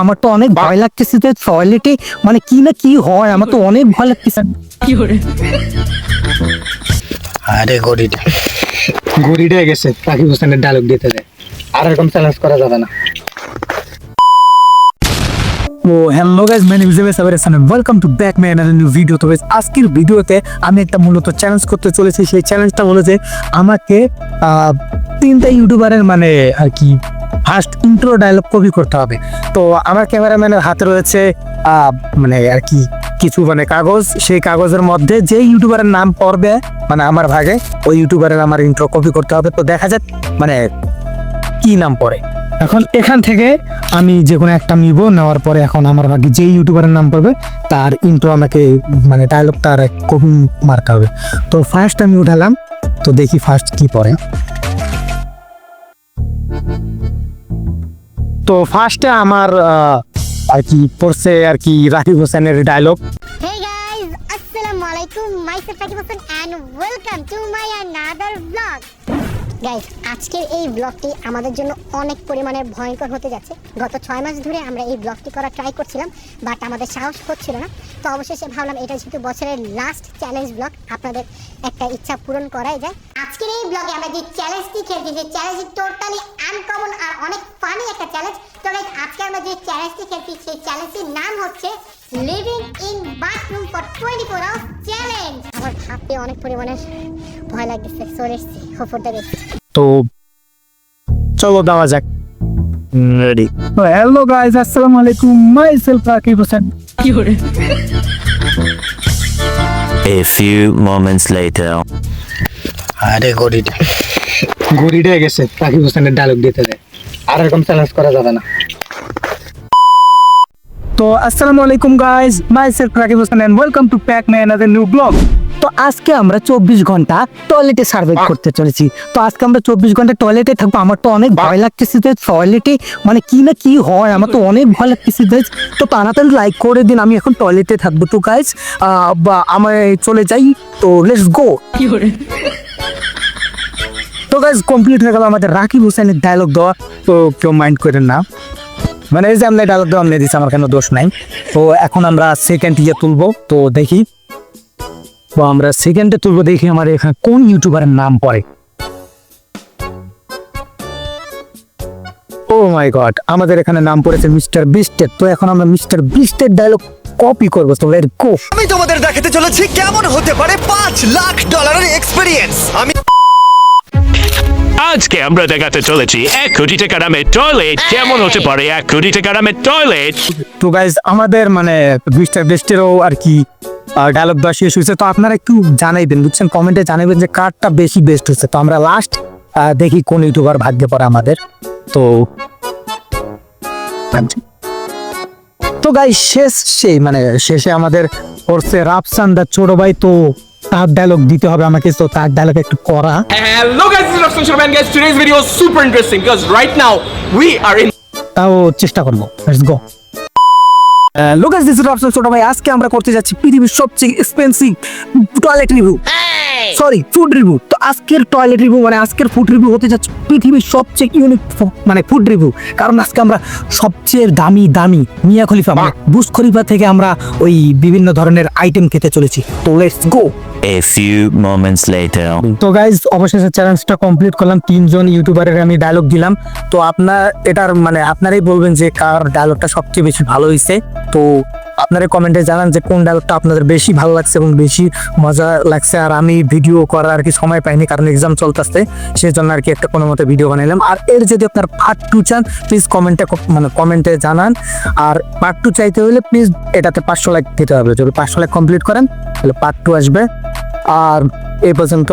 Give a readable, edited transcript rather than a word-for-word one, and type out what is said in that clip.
আমার তো অনেক ভয় লাগতেছে যে টয়লেটে মানে কি না কি হয়, আমার তো অনেক ভয় লাগতেছে। কি করে আরে গড়িটা গেছে, রাকিব হোসেনের ডায়লগ দিতে দেয়, আর এরকম চ্যালেঞ্জ করা যাবে না। ও hello guys, my name is Sabir Hasan, welcome to back my another new video. তো গাইস, আজকের ভিডিওতে আমি একটা মূলত চ্যালেঞ্জ করতে চলেছি। সেই চ্যালেঞ্জটা হলো যে আমাকে তিনটা ইউটিউবারের মানে আর কি ফার্স্ট ইন্ট্রো ডায়লগ কপি করতে হবে। তো আমার ক্যামেরাম্যানের হাতে রয়েছে মানে আর কি কিছু মানে কাগজ, সেই কাগজের মধ্যে যে ইউটিউবারের নাম পড়বে মানে আমার ভাগে, ওই ইউটিউবারের আমার ইন্ট্রো কপি করতে হবে। তো দেখা যাক মানে কি নাম পড়ে। এখন এখান থেকে আমি যে কোনো একটা নিব, নেওয়ার পরে এখন আমার ভাগে যে ইউটিউবারের নাম পড়বে তার ইন্ট্রো আমাকে মানে ডায়লগ তার কপি মারতে হবে। তো ফার্স্ট আমি উঠালাম, তো দেখি ফার্স্ট কি পড়ে। তো ফার্স্টে আমার আর কি পড়ছে আর কি রাকিব হোসেনের dialogue. Hey guys, Assalamualaikum. Myself Rakib Hossain and welcome to my another vlog. Guys, আজকের এই ব্লগটি আমাদের জন্য অনেক পরিমাণে ভয়ঙ্কর হতে যাচ্ছে। গত 6 মাস ধরে আমরা এই ব্লগটি করা ট্রাই করছিলাম, বাট আমাদের সাহস হচ্ছিল না। তো অবশেষে ভাবলাম এটা যেহেতু বছরের লাস্ট চ্যালেঞ্জ ব্লগ, আপনাদের একটা ইচ্ছা পূরণ করাই যায়। আজকের এই ব্লগে আমরা যে চ্যালেঞ্জটি খেলছি, যে চ্যালেঞ্জটি টোটালি আনকমন আর অনেক ফানি একটা চ্যালেঞ্জ। তো গাইস, আজকে আমরা যে চ্যালেঞ্জটি খেলছি সেই চ্যালেঞ্জটির নাম হচ্ছে living in bathroom for 24 hours challenge. আমার ভাবতে অনেক পরিমাণে ভয় লাগতেছে, চলে এসেছি হোপরটা দেখছি। তো চলো দেওয়া যাক, রেডি। হ্যালো গাইস, আসসালামু আলাইকুম, মাইসেলফ রাকিব হোসেন। কি করে A few moments later. আরে গড়িটা গেছে, রাকিব হোসেনের ডায়লগ দিতে দেয়, আর এরকম চ্যালেঞ্জ করা যাবে না। তো আসসালামু আলাইকুম guys, myself Rakib Hossain and welcome to back my another new blog. তো আজকে আমরা 24 ঘন্টা টয়লেটে সার্ভাইভ করতে চলেছি। তো আজকে আমরা 24 ঘন্টা টয়লেটে থাকবো। আমার তো অনেক ভয় লাগতেছে যে টয়লেটে মানে কি না কি হয়, আমার তো অনেক ভয় লাগতেছে গাইস। তো তাড়াতাড়ি লাইক করে দিন, আমি এখন টয়লেটে থাকবো। তো গাইস আমরা চলে যাই, তো লেটস গো। কি করে তো গাইস, কমপ্লিট হয়ে গেল আমাদের রাকিব হোসেনের ডায়লগ দেওয়া। তো কেউ মাইন্ড করেন না, মানে এই যে আমরা ডায়লগ দেওয়া নিয়ে দিচ্ছি, আমার কেন দোষ নাই। তো এখন আমরা সেকেন্ড ইয়ে তুলবো, তো দেখি। তো আমরা সেকেন্ডে তুলবো, দেখি আমার এখানে কোন ইউটিউবারের নাম পড়ে। ও মাই গড, আমাদের এখানে নাম পড়েছে মিস্টার বিস্টের। তো এখন আমরা মিস্টার বিস্টের ডায়লগ কপি করবো। তো লেটস গো। আমি তোমাদের দেখাতে চলেছি কেমন হতে পারে $5,00,000 এক্সপেরিয়েন্স। আজকে আমরা দেখাতে চলেছি 1 কোটি টাকা দামের টয়লেট কেমন হতে পারে। 1 কোটি টাকা দামের টয়লেট। তো গাইজ, আমাদের মানে মিস্টার বিস্টেরও আর কি ডায়লগ দেওয়া শেষ হয়েছে। তো আপনারা একটু জানাইবেন, বুঝছেন, কমেন্টে জানাবেন যে কারটা বেশি বেস্ট হচ্ছে। তো আমরা লাস্ট দেখি কোন ইউটিউবার ভাগ্যে পড়ে আমাদের। তো গাইজ শেষে আমাদের পড়ছে রাফসান দা ছোট ভাই। তো তার ডায়লগ দিতে হবে আমাকে, তো তার ডায়লগ একটু করা। Hello guys, this is Rafsan Sharma and guys, today's video is super interesting because right now we are in তাও চেষ্টা করবো। Let's go. Locus, this is Rafsan ছোট ভাই। আজকে আমরা করতে যাচ্ছি পৃথিবীর সবচেয়ে expensive toilet review, sorry food review. তো আজকের টয়লেট রিভিউ মানে আজকের ফুড রিভিউ হতে যাচ্ছে পৃথিবীর সবচেয়ে ইউনিক মানে ফুড রিভিউ। কারণ আজকে আমরা সবচেয়ে দামি মিয়া খলিফা মানে বুর্জ খলিফা থেকে আমরা ওই বিভিন্ন ধরনের আইটেম খেতে চলেছি। তো let's go. A few moments later. তো গাইজ, অবশেষে চ্যালেঞ্জটা কমপ্লিট করলাম। 3 জন ইউটিউবারের আমি ডায়লগ দিলাম। তো এটার মানে আপনারাই বলবেন যে কার ডায়লগটা সবচেয়ে বেশি ভালো হয়েছে। তো আপনারা কমেন্টে জানান যে কোন ডায়লগটা আপনাদের বেশি ভালো লাগছে এবং বেশি মজা লাগছে। আর আমি ভিডিও করার আর কি সময় পাইনি, কারণ এক্সাম চলতেছে, সেই জন্য আর কি একটা কোনো মতে ভিডিও বানাইলাম। আর এর যদি আপনার পার্ট 2 চান, প্লিজ কমেন্টে জানান। আর পার্ট 2 চাইতে হলে প্লিজ এটাতে 500 লাইক দিতে হবে। যদি 500 লাইক কমপ্লিট করেন তাহলে পার্ট 2 আসবে। আর এই পর্যন্ত